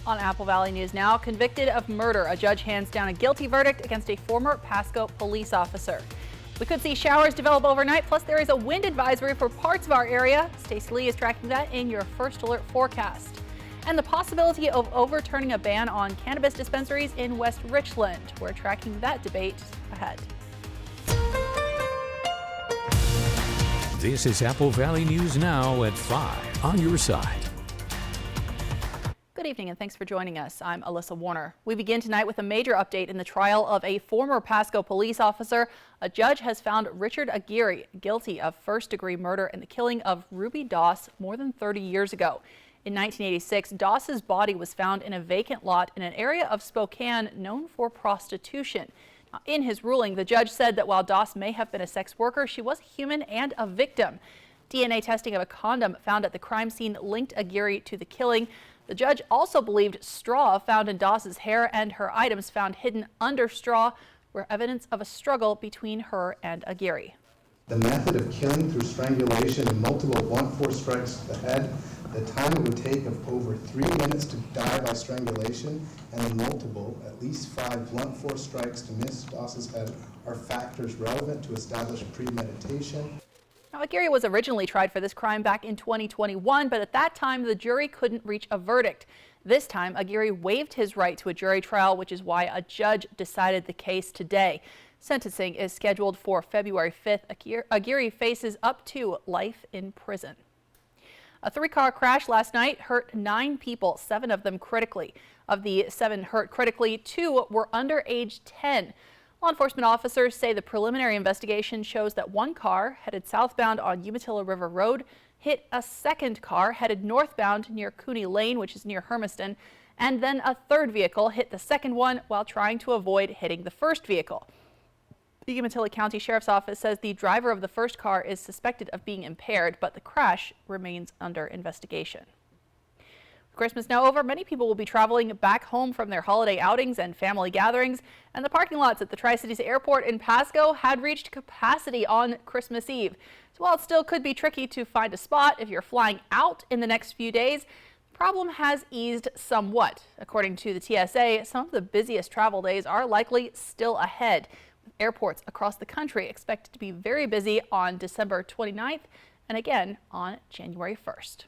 On Apple Valley News now, convicted of murder, a judge hands down a guilty verdict against a former Pasco police officer. We could see showers develop overnight, plus there is a wind advisory for parts of our area. Stacey Lee is tracking that in your First Alert forecast. And the possibility of overturning a ban on cannabis dispensaries in West Richland. We're tracking that debate ahead. This is Apple Valley News Now at 5 on your side. Good evening and thanks for joining us. I'm Alyssa Warner. We begin tonight with a major update in the trial of a former Pasco police officer. A judge has found Richard Aguirre guilty of first-degree murder in the killing of Ruby Doss more than 30 years ago. In 1986, Doss's body was found in a vacant lot in an area of Spokane known for prostitution. Now, in his ruling, the judge said that while Doss may have been a sex worker, she was human and a victim. DNA testing of a condom found at the crime scene linked Aguirre to the killing. The judge also believed straw found in Doss's hair and her items found hidden under straw were evidence of a struggle between her and Aguirre. The method of killing through strangulation and multiple blunt force strikes to the head, the time it would take of over 3 minutes to die by strangulation, and the multiple, at least 5 blunt force strikes to miss Doss's head are factors relevant to establish premeditation. Now, Aguirre was originally tried for this crime back in 2021, but at that time the jury couldn't reach a verdict. This time, Aguirre waived his right to a jury trial, which is why a judge decided the case today. Sentencing is scheduled for February 5th. Aguirre faces up to life in prison. A 3-car crash last night hurt 9 people, 7 of them critically. Of the 7 hurt critically, 2 were under age 10. Law enforcement officers say the preliminary investigation shows that one car headed southbound on Umatilla River Road hit a second car headed northbound near Cooney Lane, which is near Hermiston, and then a third vehicle hit the second one while trying to avoid hitting the first vehicle. The Umatilla County Sheriff's Office says the driver of the first car is suspected of being impaired, but the crash remains under investigation. Christmas now over, many people will be traveling back home from their holiday outings and family gatherings, and the parking lots at the Tri-Cities Airport in Pasco had reached capacity on Christmas Eve. So while it still could be tricky to find a spot if you're flying out in the next few days, the problem has eased somewhat. According to the TSA, some of the busiest travel days are likely still ahead, with airports across the country expected to be very busy on December 29th and again on January 1st.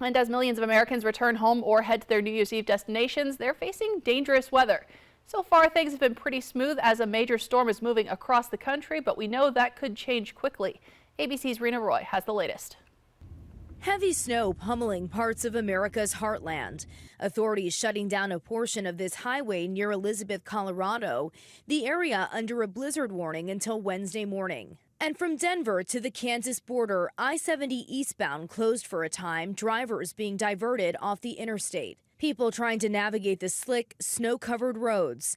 And as millions of Americans return home or head to their New Year's Eve destinations, they're facing dangerous weather. So far, things have been pretty smooth as a major storm is moving across the country, but we know that could change quickly. ABC's Rena Roy has the latest. Heavy snow pummeling parts of America's heartland. Authorities shutting down a portion of this highway near Elizabeth, Colorado. The area under a blizzard warning until Wednesday morning. And from Denver to the Kansas border, I-70 eastbound closed for a time, drivers being diverted off the interstate. People trying to navigate the slick, snow-covered roads.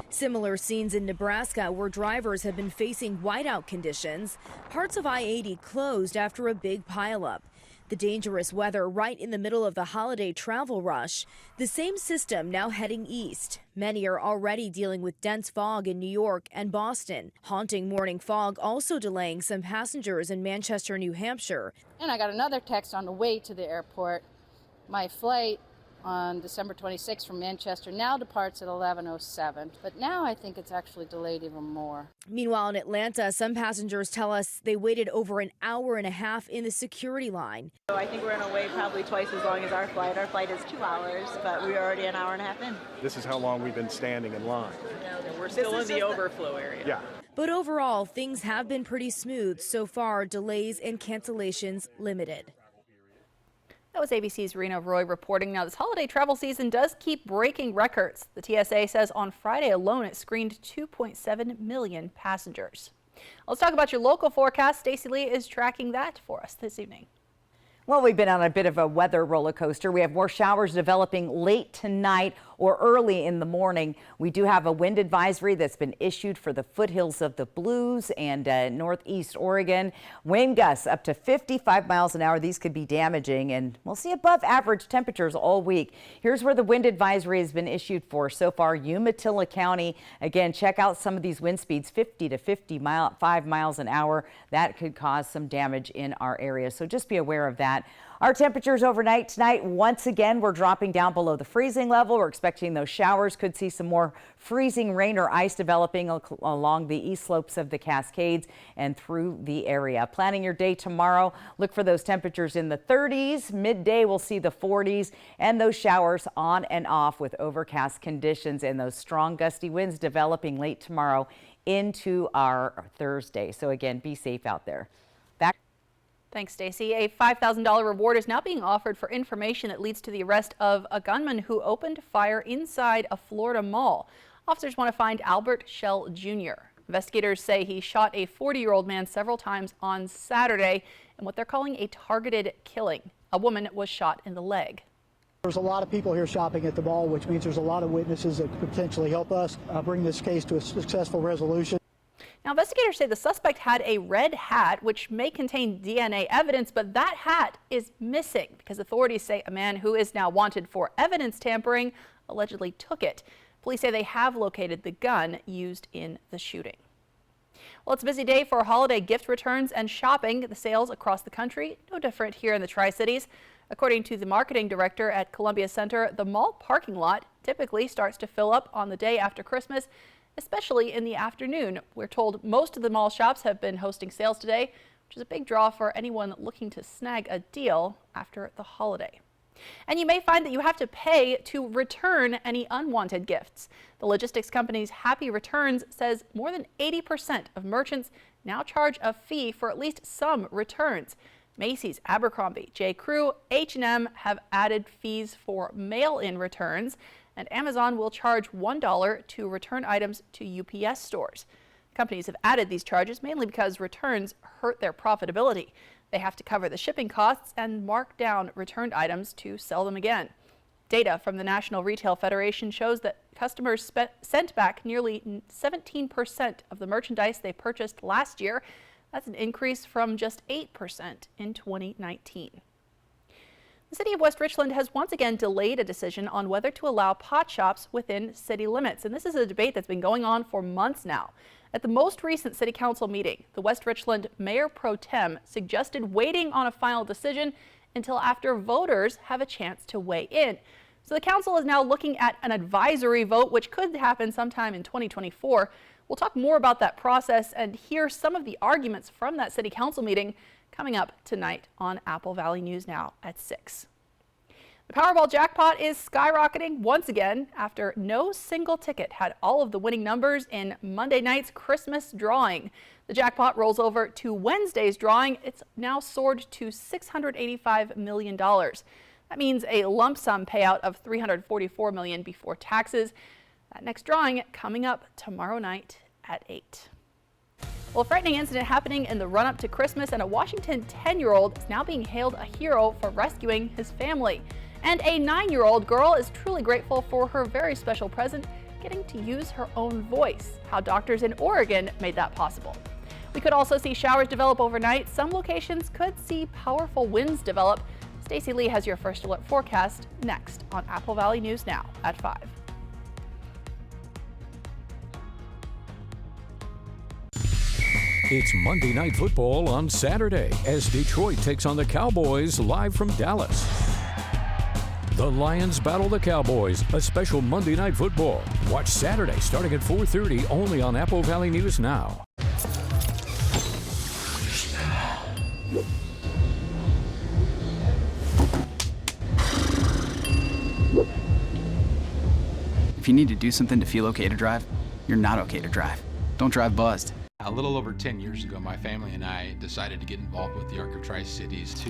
Similar scenes in Nebraska where drivers have been facing whiteout conditions. Parts of I-80 closed after a big pileup. The dangerous weather right in the middle of the holiday travel rush. The same system now heading east. Many are already dealing with dense fog in New York and Boston. Haunting morning fog also delaying some passengers in Manchester, New Hampshire. And I got another text on the way to the airport. My flight on December 26th from Manchester now departs at 11:07, but now I think it's actually delayed even more. Meanwhile, in Atlanta, some passengers tell us they waited over an hour and a half in the security line. So I think we're going to wait probably twice as long as our flight. Our flight is 2 hours, but we're already an hour and a half in. This is how long we've been standing in line. We're still in the overflow area. Yeah. But overall, things have been pretty smooth so far, delays and cancellations limited. That was ABC's Rena Roy reporting. Now, this holiday travel season does keep breaking records. The TSA says on Friday alone, it screened 2.7 million passengers. Let's talk about your local forecast. Stacey Lee is tracking that for us this evening. Well, we've been on a bit of a weather roller coaster. We have more showers developing late tonight or early in the morning. We do have a wind advisory that's been issued for the foothills of the Blues and northeast Oregon. Wind gusts up to 55 miles an hour. These could be damaging, and we'll see above average temperatures all week. Here's where the wind advisory has been issued for so far. Umatilla County. Again, check out some of these wind speeds, 50 to 55 miles an hour. That could cause some damage in our area, so just be aware of that. Our temperatures overnight tonight, once again, we're dropping down below the freezing level. We're expecting those showers. Could see some more freezing rain or ice developing along the east slopes of the Cascades and through the area. Planning your day tomorrow, look for those temperatures in the 30s. Midday, we'll see the 40s and those showers on and off with overcast conditions and those strong gusty winds developing late tomorrow into our Thursday. So again, be safe out there. Thanks, Stacey. A $5,000 reward is now being offered for information that leads to the arrest of a gunman who opened fire inside a Florida mall. Officers want to find Albert Shell Jr. Investigators say he shot a 40-year-old man several times on Saturday in what they're calling a targeted killing. A woman was shot in the leg. There's a lot of people here shopping at the mall, which means there's a lot of witnesses that could potentially help us bring this case to a successful resolution. Now, investigators say the suspect had a red hat, which may contain DNA evidence, but that hat is missing because authorities say a man who is now wanted for evidence tampering allegedly took it. Police say they have located the gun used in the shooting. Well, it's a busy day for holiday gift returns and shopping. The sales across the country, no different here in the Tri-Cities. According to the marketing director at Columbia Center, the mall parking lot typically starts to fill up on the day after Christmas, especially in the afternoon. We're told most of the mall shops have been hosting sales today, which is a big draw for anyone looking to snag a deal after the holiday. And you may find that you have to pay to return any unwanted gifts. The logistics company's Happy Returns says more than 80% of merchants now charge a fee for at least some returns. Macy's, Abercrombie, J.Crew, H&M have added fees for mail-in returns, and Amazon will charge $1 to return items to UPS stores. Companies have added these charges mainly because returns hurt their profitability. They have to cover the shipping costs and mark down returned items to sell them again. Data from the National Retail Federation shows that customers sent back nearly 17% of the merchandise they purchased last year. That's an increase from just 8% in 2019. The city of West Richland has once again delayed a decision on whether to allow pot shops within city limits. And this is a debate that's been going on for months now. At the most recent city council meeting, the West Richland Mayor Pro Tem suggested waiting on a final decision until after voters have a chance to weigh in. So the council is now looking at an advisory vote, which could happen sometime in 2024. We'll talk more about that process and hear some of the arguments from that city council meeting coming up tonight on Apple Valley News Now at 6. The Powerball jackpot is skyrocketing once again after no single ticket had all of the winning numbers in Monday night's Christmas drawing. The jackpot rolls over to Wednesday's drawing. It's now soared to $685 million. That means a lump sum payout of $344 million before taxes. That next drawing coming up tomorrow night at 8. Well, a frightening incident happening in the run-up to Christmas, and a Washington 10-year-old is now being hailed a hero for rescuing his family. And a 9-year-old girl is truly grateful for her very special present, getting to use her own voice. How doctors in Oregon made that possible. We could also see showers develop overnight. Some locations could see powerful winds develop. Stacey Lee has your first alert forecast next on Apple Valley News Now at 5. It's Monday Night Football on Saturday as Detroit takes on the Cowboys live from Dallas. The Lions battle the Cowboys, a special Monday Night Football. Watch Saturday starting at 4:30 only on Apple Valley News Now. If you need to do something to feel okay to drive, you're not okay to drive. Don't drive buzzed. A little over 10 years ago, my family and I decided to get involved with the Arc of Tri-Cities to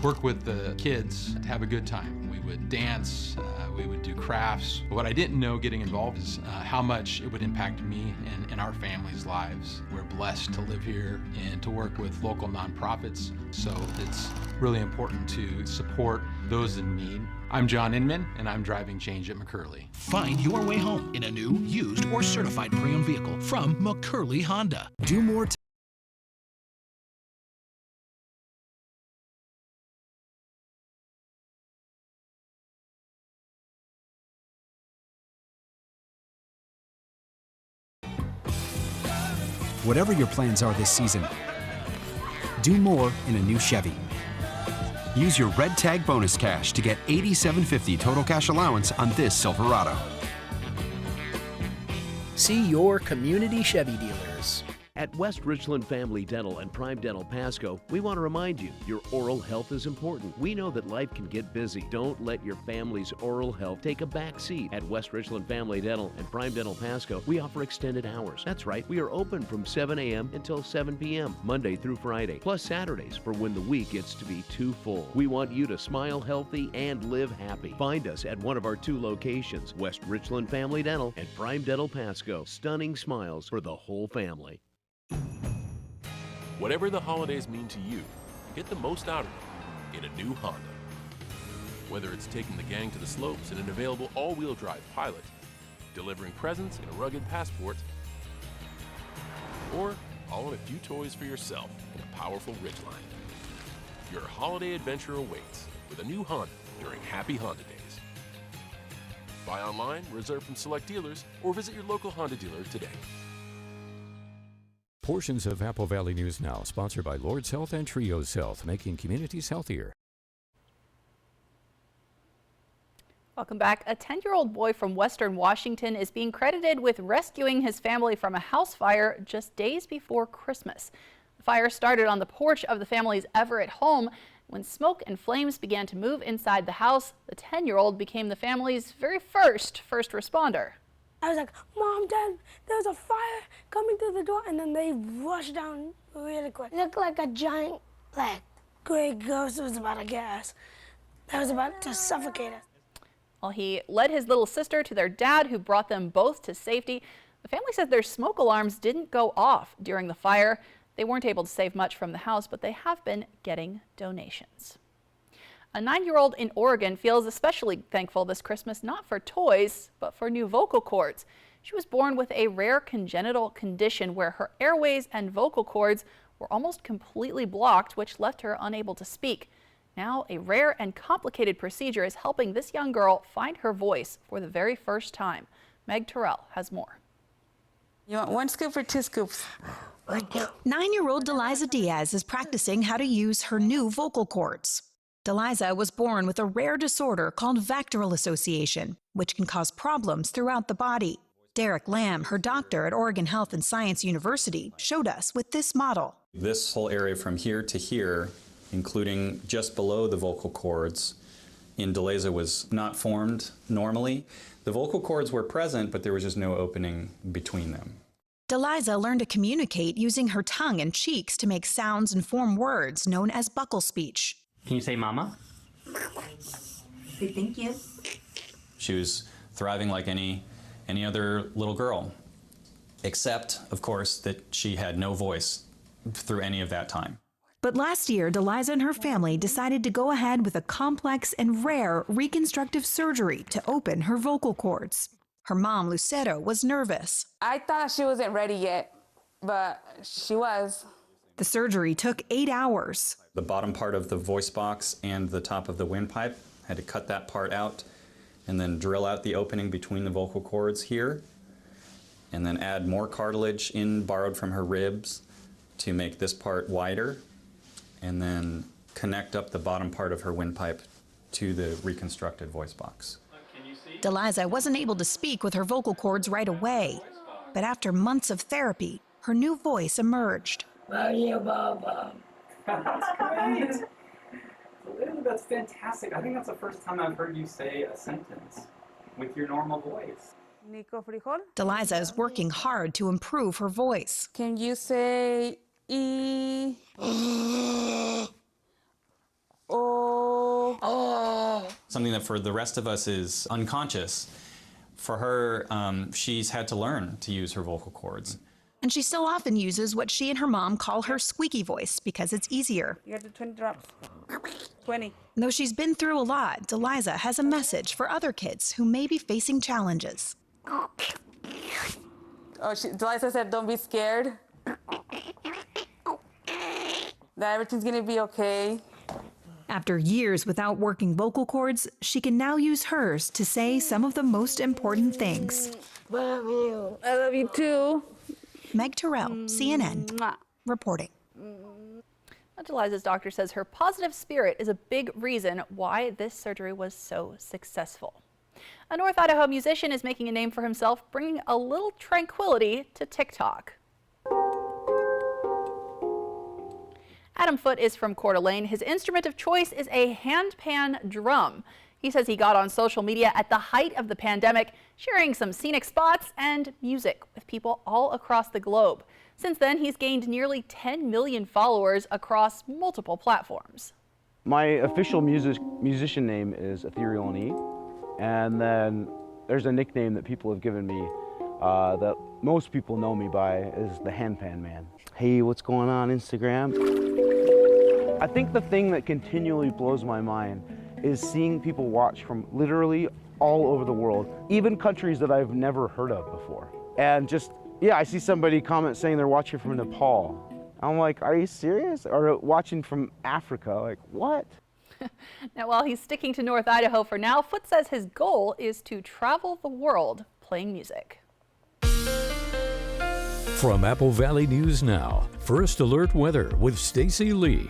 work with the kids to have a good time. We would dance, we would do crafts. But what I didn't know getting involved is how much it would impact me and our families' lives. We're blessed to live here and to work with local nonprofits, so it's really important to support those in need. I'm John Inman, and I'm driving change at McCurley. Find your way home in a new, used, or certified pre-owned vehicle from McCurley Honda. Do more. Whatever your plans are this season, do more in a new Chevy. Use your Red Tag bonus cash to get $87.50 total cash allowance on this Silverado. See your community Chevy dealers. At West Richland Family Dental and Prime Dental Pasco, we want to remind you your oral health is important. We know that life can get busy. Don't let your family's oral health take a back seat. At West Richland Family Dental and Prime Dental Pasco, we offer extended hours. That's right, we are open from 7 a.m. until 7 p.m., Monday through Friday, plus Saturdays for when the week gets to be too full. We want you to smile healthy and live happy. Find us at one of our 2 locations, West Richland Family Dental and Prime Dental Pasco. Stunning smiles for the whole family. Whatever the holidays mean to you, get the most out of it in a new Honda. Whether it's taking the gang to the slopes in an available all-wheel drive Pilot, delivering presents in a rugged Passport, or hauling a few toys for yourself in a powerful Ridgeline. Your holiday adventure awaits with a new Honda during Happy Honda Days. Buy online, reserve from select dealers, or visit your local Honda dealer today. Portions of Apple Valley News Now, sponsored by Lord's Health and Trios Health, making communities healthier. Welcome back. A 10-year-old boy from Western Washington is being credited with rescuing his family from a house fire just days before Christmas. The fire started on the porch of the family's Everett home. When smoke and flames began to move inside the house, the 10-year-old became the family's very first responder. I was like, Mom, Dad, there's a fire coming through the door, and then they rushed down really quick. It looked like a giant, gray ghost was about to get us. That was about to suffocate us. Well, he led his little sister to their dad, who brought them both to safety. The family says their smoke alarms didn't go off during the fire. They weren't able to save much from the house, but they have been getting donations. A 9-year-old in Oregon feels especially thankful this Christmas, not for toys, but for new vocal cords. She was born with a rare congenital condition where her airways and vocal cords were almost completely blocked, which left her unable to speak. Now, a rare and complicated procedure is helping this young girl find her voice for the very first time. Meg Terrell has more. You want 1 scoop or 2 scoops? 9-year-old Deliza Diaz is practicing how to use her new vocal cords. Deliza was born with a rare disorder called Vactoral Association, which can cause problems throughout the body. Derek Lamb, her doctor at Oregon Health and Science University, showed us with this model. This whole area from here to here, including just below the vocal cords, in Deliza was not formed normally. The vocal cords were present, but there was just no opening between them. Deliza learned to communicate using her tongue and cheeks to make sounds and form words known as buccal speech. Can you say mama? Say thank you. She was thriving like any other little girl, except, of course, that she had no voice through any of that time. But last year, Deliza and her family decided to go ahead with a complex and rare reconstructive surgery to open her vocal cords. Her mom, Lucero, was nervous. I thought she wasn't ready yet, but she was. The surgery took 8 hours. The bottom part of the voice box and the top of the windpipe, had to cut that part out and then drill out the opening between the vocal cords here, and then add more cartilage in borrowed from her ribs to make this part wider, and then connect up the bottom part of her windpipe to the reconstructed voice box. Deliza wasn't able to speak with her vocal cords right away, but after months of therapy, her new voice emerged. That's fantastic. I think that's the first time I've heard you say a sentence with your normal voice. Deliza is working hard to improve her voice. Can you say E? Oh. Something that for the rest of us is unconscious. For her, she's had to learn to use her vocal cords. And she still often uses what she and her mom call her squeaky voice because it's easier. You got the 20 drops. 20. Though she's been through a lot, Deliza has a message for other kids who may be facing challenges. Deliza said, don't be scared. That everything's gonna be okay. After years without working vocal cords, she can now use hers to say some of the most important things. Love you. I love you too. Meg Terrell, CNN, reporting. Deliza's doctor says her positive spirit is a big reason why this surgery was so successful. A North Idaho musician is making a name for himself, bringing a little tranquility to TikTok. Adam Foote is from Coeur d'Alene. His instrument of choice is a handpan drum. He says he got on social media at the height of the pandemic, sharing some scenic spots and music with people all across the globe. Since then, he's gained nearly 10 million followers across multiple platforms. My official musician name is Ethereal and E, and then there's a nickname that people have given me that most people know me by is the Handpan Man. Hey, what's going on Instagram? I think the thing that continually blows my mind is seeing people watch from literally all over the world, even countries that I've never heard of before. And just, yeah, I see somebody comment saying they're watching from Nepal. I'm like, are you serious? Or watching from Africa, like what? Now, while he's sticking to North Idaho for now, Foote says his goal is to travel the world playing music. From Apple Valley News Now, First Alert Weather with Stacy Lee.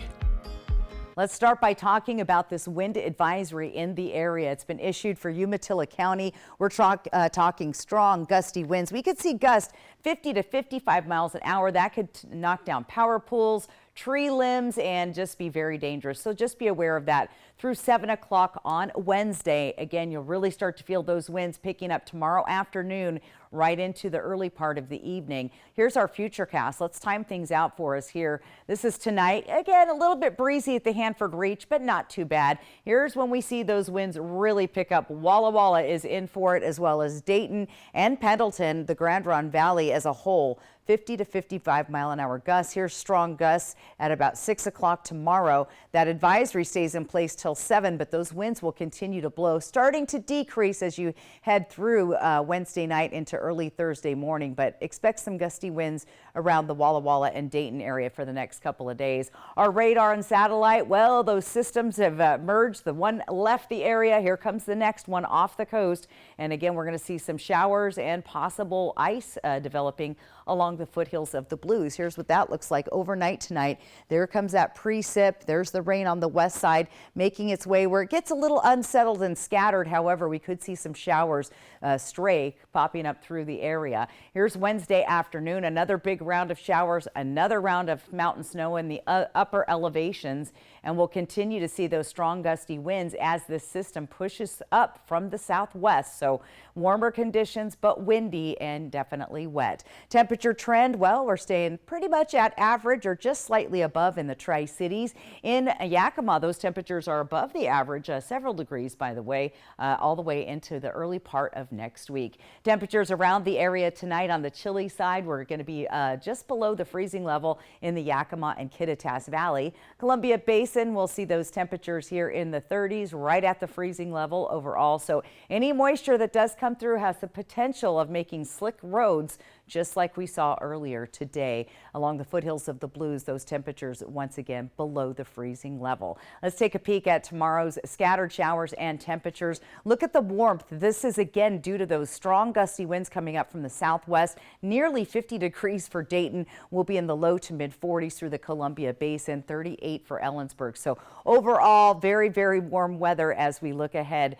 Let's start by talking about this wind advisory in the area. It's been issued for Umatilla County. We're talking strong, gusty winds. We could see gusts 50 to 55 miles an hour. That could knock down power poles, tree limbs, and just be very dangerous. So just be aware of that. Through 7 o'clock on Wednesday, again, you'll really start to feel those winds picking up tomorrow afternoon right into the early part of the evening. Here's our futurecast. Let's time things out for us here. This is tonight. Again, a little bit breezy at the Hanford Reach, but not too bad. Here's when we see those winds really pick up. Walla Walla is in for it, as well as Dayton and Pendleton, the Grand Ronde Valley as a whole. 50 to 55 mile an hour gusts. Here's strong gusts at about 6 o'clock tomorrow. That advisory stays in place till 7, but those winds will continue to blow, starting to decrease as you head through Wednesday night into early Thursday morning. But expect some gusty winds around the Walla Walla and Dayton area for the next couple of days. Our radar and satellite, well, those systems have merged. The one left the area. Here comes the next one off the coast. And again, we're going to see some showers and possible ice developing along the foothills of the Blues. Here's what that looks like overnight tonight. There comes that precip. There's the rain on the west side making its way where it gets a little unsettled and scattered. However, we could see some showers stray popping up through the area. Here's Wednesday afternoon, another big round of showers, another round of mountain snow in the upper elevations, and we'll continue to see those strong gusty winds as this system pushes up from the southwest. So warmer conditions, but windy and definitely wet. Temperature trend, well, we're staying pretty much at average or just slightly above in the Tri-Cities. In Yakima, those temperatures are above the average, several degrees, by the way, all the way into the early part of next week. Temperatures around the area tonight on the chilly side, we're going to be just below the freezing level in the Yakima and Kittitas Valley. Columbia Basin, we'll see those temperatures here in the 30s, right at the freezing level overall. So any moisture that does come through has the potential of making slick roads, just like we saw earlier today. Along the foothills of the Blues, those temperatures once again below the freezing level. Let's take a peek at tomorrow's scattered showers and temperatures. Look at the warmth. This is again due to those strong gusty winds coming up from the southwest. Nearly 50 degrees for Dayton. We'll be in the low to mid 40s through the Columbia Basin, 38 for Ellensburg. So overall, very, very warm weather as we look ahead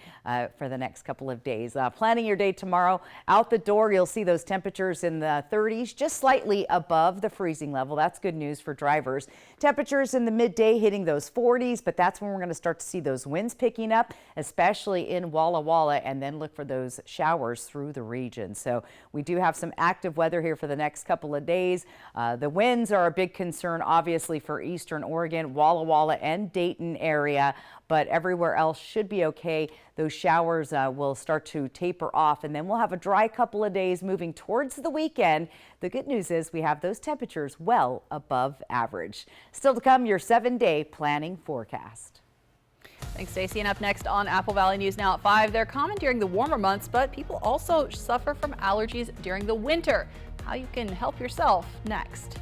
for the next couple of days. Planning your day tomorrow. Out the door, you'll see those temperatures in the 30s, just slightly above the freezing level. That's good news for drivers. Temperatures in the midday hitting those 40s, but that's when we're going to start to see those winds picking up, especially in Walla Walla, and then look for those showers through the region. So we do have some active weather here for the next couple of days. The winds are a big concern, obviously, for eastern Oregon, Walla Walla and Dayton area, but everywhere else should be okay. Those showers will start to taper off, and then we'll have a dry couple of days moving towards the weekend. The good news is we have those temperatures well above average. Still to come, your 7-day planning forecast. Thanks, Stacey. And up next on Apple Valley News Now at 5, they're common during the warmer months, but people also suffer from allergies during the winter. How you can help yourself next.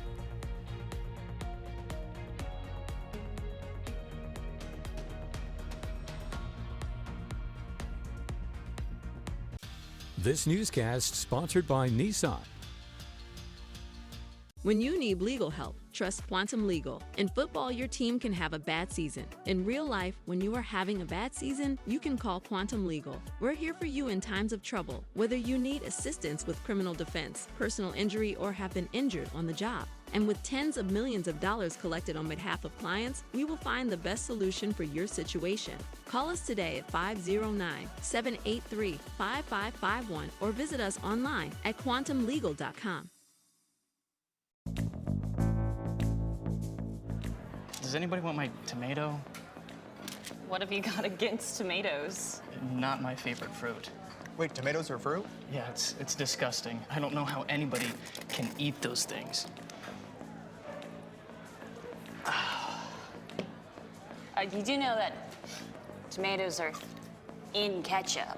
This newscast sponsored by Nissan. When you need legal help, Trust Quantum Legal. In football, your team can have a bad season. In real life, when you are having a bad season, you can call Quantum Legal. We're here for you in times of trouble, whether you need assistance with criminal defense, personal injury, or have been injured on the job. And with tens of millions of dollars collected on behalf of clients, we will find the best solution for your situation. Call us today at 509-783-5551 or visit us online at quantumlegal.com. Does anybody want my tomato? What have you got against tomatoes? Not my favorite fruit. Wait, tomatoes are fruit? Yeah, it's disgusting. I don't know how anybody can eat those things. You do know that tomatoes are in ketchup.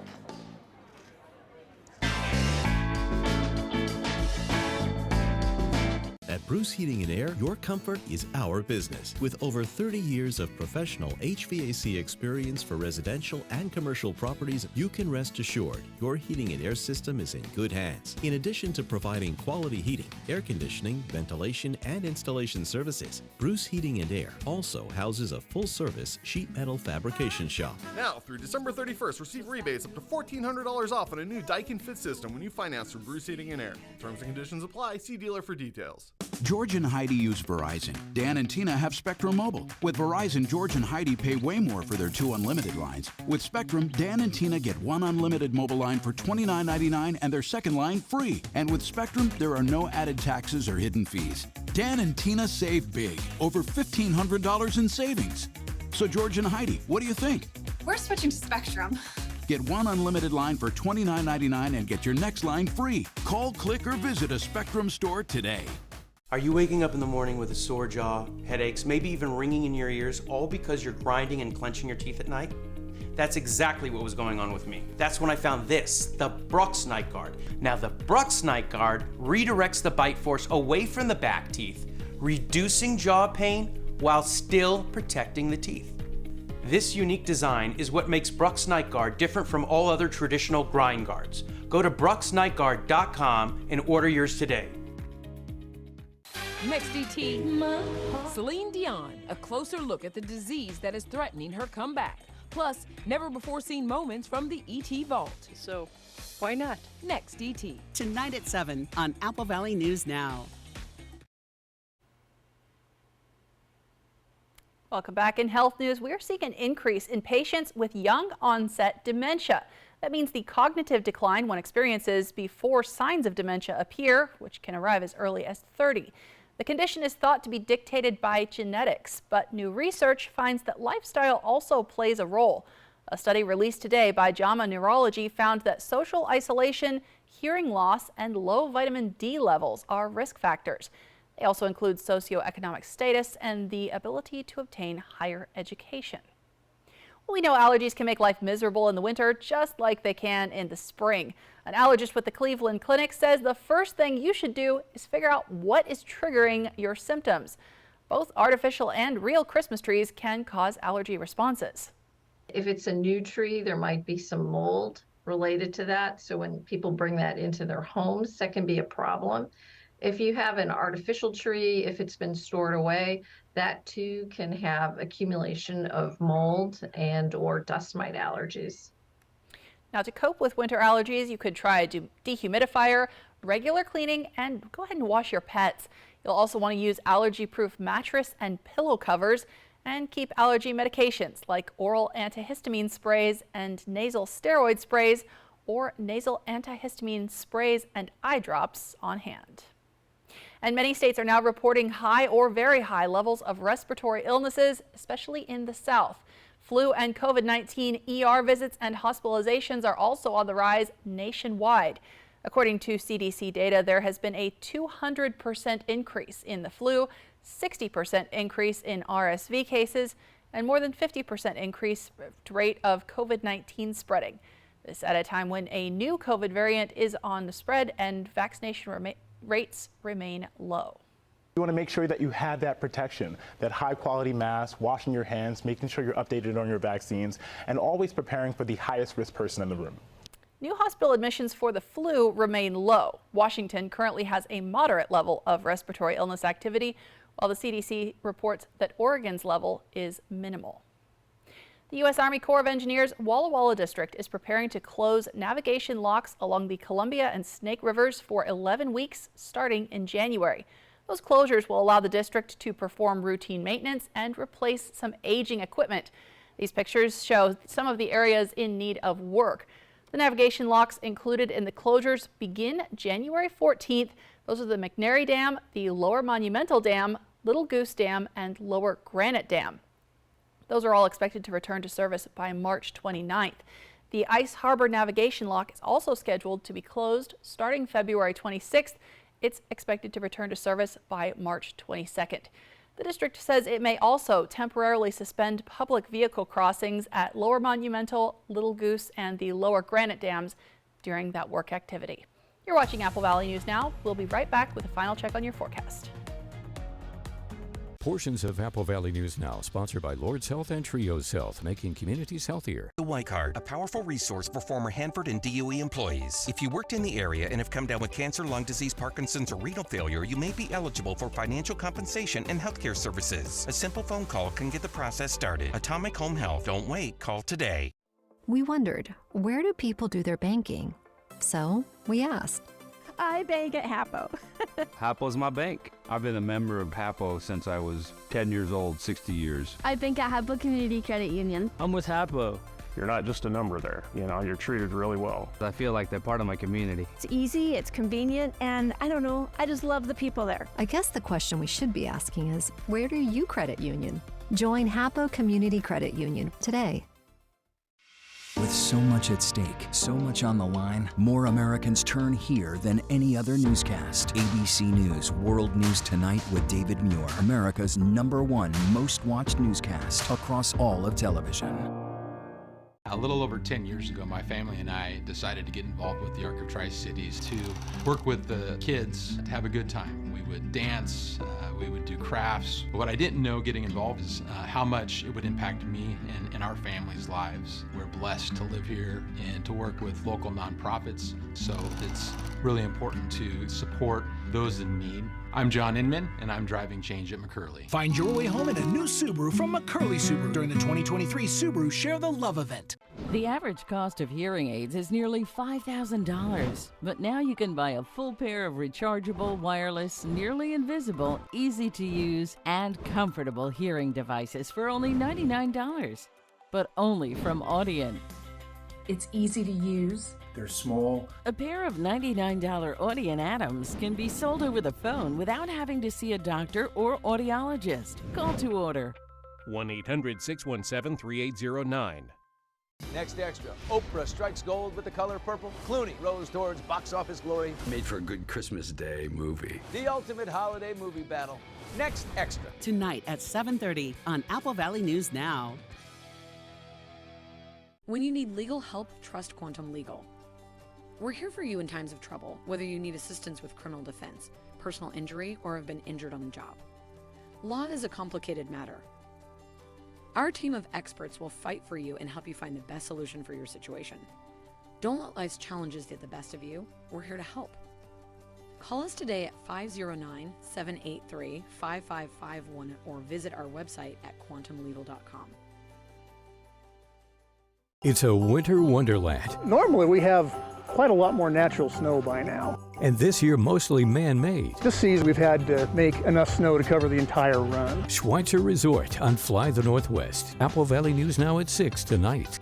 At Bruce Heating and Air, your comfort is our business. With over 30 years of professional HVAC experience for residential and commercial properties, you can rest assured your heating and air system is in good hands. In addition to providing quality heating, air conditioning, ventilation, and installation services, Bruce Heating and Air also houses a full-service sheet metal fabrication shop. Now, through December 31st, receive rebates up to $1,400 off on a new Daikin Fit system when you finance through Bruce Heating and Air. Terms and conditions apply. See dealer for details. George and Heidi use Verizon. Dan and Tina have Spectrum Mobile. With Verizon, George and Heidi pay way more for their 2 unlimited lines. With Spectrum, Dan and Tina get 1 unlimited mobile line for $29.99 and their second line free. And with Spectrum, there are no added taxes or hidden fees. Dan and Tina save big, over $1,500 in savings. So George and Heidi, what do you think? We're switching to Spectrum. Get 1 unlimited line for $29.99 and get your next line free. Call, click, or visit a Spectrum store today. Are you waking up in the morning with a sore jaw, headaches, maybe even ringing in your ears, all because you're grinding and clenching your teeth at night? That's exactly what was going on with me. That's when I found this, the Brux Night Guard. Now the Brux Night Guard redirects the bite force away from the back teeth, reducing jaw pain while still protecting the teeth. This unique design is what makes Brux Night Guard different from all other traditional grind guards. Go to BruxNightGuard.com and order yours today. Next DT, Celine Dion, a closer look at the disease that is threatening her comeback. Plus, never-before-seen moments from the ET Vault. So, why not? Next DT. Tonight at 7 on Apple Valley News Now. Welcome back. In health news, we are seeing an increase in patients with young onset dementia. That means the cognitive decline one experiences before signs of dementia appear, which can arrive as early as 30. The condition is thought to be dictated by genetics, but new research finds that lifestyle also plays a role. A study released today by JAMA Neurology found that social isolation, hearing loss, and low vitamin D levels are risk factors. They also include socioeconomic status and the ability to obtain higher education. We know allergies can make life miserable in the winter, just like they can in the spring. An allergist with the Cleveland Clinic says the first thing you should do is figure out what is triggering your symptoms. Both artificial and real Christmas trees can cause allergy responses. If it's a new tree, there might be some mold related to that. So when people bring that into their homes, that can be a problem. If you have an artificial tree, if it's been stored away, that too can have accumulation of mold and or dust mite allergies. Now, to cope with winter allergies, you could try a dehumidifier, regular cleaning, and go ahead and wash your pets. You'll also want to use allergy-proof mattress and pillow covers and keep allergy medications like oral antihistamine sprays and nasal steroid sprays or nasal antihistamine sprays and eye drops on hand. And many states are now reporting high or very high levels of respiratory illnesses, especially in the South. Flu and COVID-19 ER visits and hospitalizations are also on the rise nationwide. According to CDC data, there has been a 200% increase in the flu, 60% increase in RSV cases, and more than 50% increase rate of COVID-19 spreading. This at a time when a new COVID variant is on the spread and vaccination rates remain low. You want to make sure that you have that protection, that high quality mask, washing your hands, making sure you're updated on your vaccines, and always preparing for the highest risk person in the room. New hospital admissions for the flu remain low. Washington currently has a moderate level of respiratory illness activity, while the CDC reports that Oregon's level is minimal. The U.S. Army Corps of Engineers Walla Walla District is preparing to close navigation locks along the Columbia and Snake Rivers for 11 weeks starting in January. Those closures will allow the district to perform routine maintenance and replace some aging equipment. These pictures show some of the areas in need of work. The navigation locks included in the closures begin January 14th. Those are the McNary Dam, the Lower Monumental Dam, Little Goose Dam, and Lower Granite Dam. Those are all expected to return to service by March 29th. The Ice Harbor Navigation Lock is also scheduled to be closed starting February 26th. It's expected to return to service by March 22nd. The district says it may also temporarily suspend public vehicle crossings at Lower Monumental, Little Goose, and the Lower Granite Dams during that work activity. You're watching Apple Valley News Now. We'll be right back with a final check on your forecast. Portions of Apple Valley News Now, sponsored by Lord's Health and Trios Health, making communities healthier. The Y Card, a powerful resource for former Hanford and DOE employees. If you worked in the area and have come down with cancer, lung disease, Parkinson's, or renal failure, you may be eligible for financial compensation and healthcare services. A simple phone call can get the process started. Atomic Home Health. Don't wait. Call today. We wondered, where do people do their banking? So we asked. I bank at Hapo. Hapo's my bank. I've been a member of Hapo since I was 10 years old, 60 years. I bank at Hapo Community Credit Union. I'm with Hapo. You're not just a number there, you're treated really well. I feel like they're part of my community. It's easy, it's convenient, and I don't know, I just love the people there. I guess the question we should be asking is, where do you credit union? Join Hapo Community Credit Union today. With so much at stake, so much on the line, more Americans turn here than any other newscast. ABC News World News Tonight with David Muir, America's #1 most watched newscast across all of television. A little over 10 years ago, my family and I decided to get involved with the Arc of Tri-Cities to work with the kids to have a good time. We would dance, we would do crafts. But what I didn't know getting involved is how much it would impact me and our family's lives. We're blessed to live here and to work with local nonprofits, so it's really important to support those in need. I'm John Inman, and I'm driving change at McCurley. Find your way home in a new Subaru from McCurley Subaru during the 2023 Subaru Share the Love event. The average cost of hearing aids is nearly $5,000, but now you can buy a full pair of rechargeable, wireless, nearly invisible, easy to use, and comfortable hearing devices for only $99, but only from Audient. It's easy to use. They're small. A pair of $99 Audient Atoms can be sold over the phone without having to see a doctor or audiologist. Call to order. 1-800-617-3809. Next extra, Oprah strikes gold with the color purple. Clooney rose towards box office glory. Made for a good Christmas Day movie. The ultimate holiday movie battle. Next extra. Tonight at 7:30 on Apple Valley News Now. When you need legal help, trust Quantum Legal. We're here for you in times of trouble, whether you need assistance with criminal defense, personal injury, or have been injured on the job. Law is a complicated matter. Our team of experts will fight for you and help you find the best solution for your situation. Don't let life's challenges get the best of you. We're here to help. Call us today at 509-783-5551 or visit our website at quantumlegal.com. It's a winter wonderland, Normally we have quite a lot more natural snow by now. and this year mostly man-made. This season we've had to make enough snow to cover the entire run. Schweitzer Resort on Fly the Northwest. Apple Valley News Now at 6 tonight.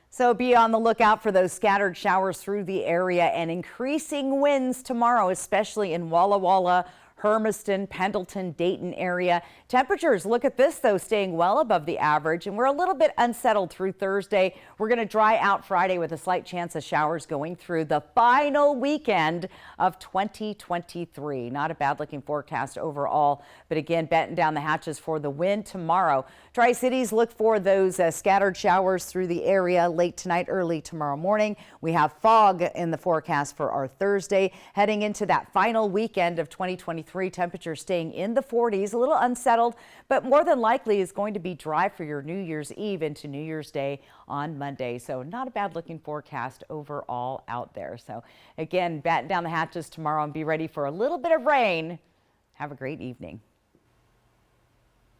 So be on the lookout for those scattered showers through the area and increasing winds tomorrow, especially in Walla Walla, Hermiston, Pendleton, Dayton area. Temperatures, look at this though, staying well above the average, and we're a little bit unsettled through Thursday. We're going to dry out Friday with a slight chance of showers going through the final weekend of 2023. Not a bad looking forecast overall, but again, batten down the hatches for the wind tomorrow. Tri-Cities, look for those scattered showers through the area late tonight, early tomorrow morning. We have fog in the forecast for our Thursday, heading into that final weekend of 2023. 2023. Temperatures staying in the 40s, a little unsettled, but more than likely is going to be dry for your New Year's Eve into New Year's Day on Monday. So not a bad looking forecast overall out there. So again, batten down the hatches tomorrow and be ready for a little bit of rain. Have a great evening.